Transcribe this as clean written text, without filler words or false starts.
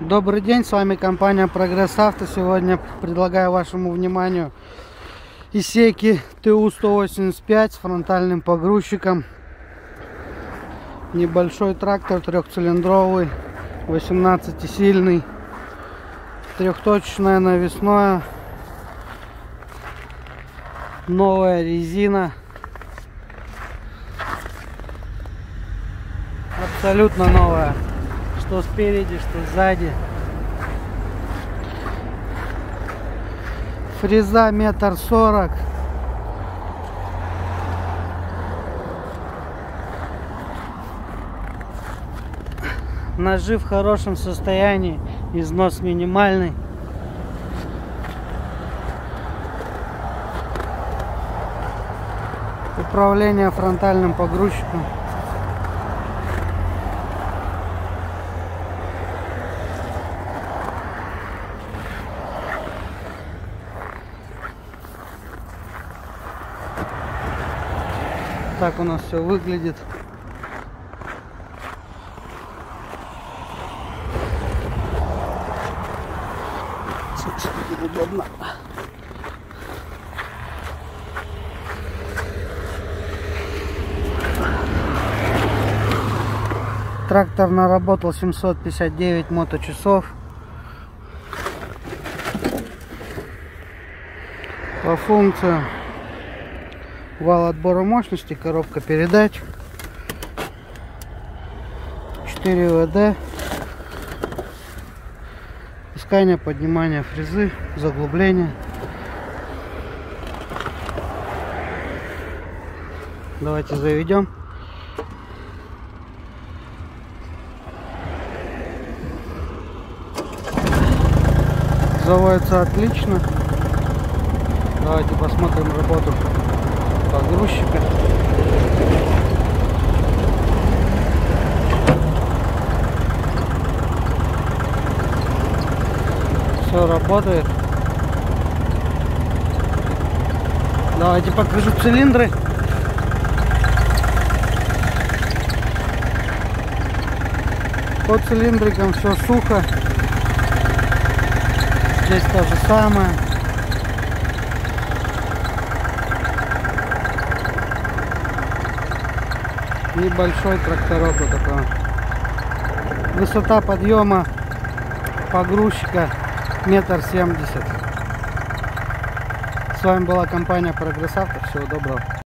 Добрый день, с вами компания Прогресс Авто. Сегодня предлагаю вашему вниманию Исеки ТУ-185 с фронтальным погрузчиком. Небольшой трактор трехцилиндровый, 18-сильный, трехточечное навесное, новая резина, абсолютно новая. Что спереди, что сзади. Фреза 1,40 м. Ножи в хорошем состоянии, износ минимальный. Управление фронтальным погрузчиком. Так у нас все выглядит. Удобно. Трактор наработал 759 моточасов. По функции вал отбора мощности, коробка передач, 4 ВД, пускание, поднимание фрезы, заглубление. Давайте заведем. Заводится отлично. Давайте посмотрим работу погрузчика. Все работает. Давайте покажу цилиндры. По цилиндрикам все сухо. Здесь то же самое. Небольшой тракторок вот такой. Высота подъема погрузчика 1,70 м. С вами была компания Прогресс Авто. Всего доброго.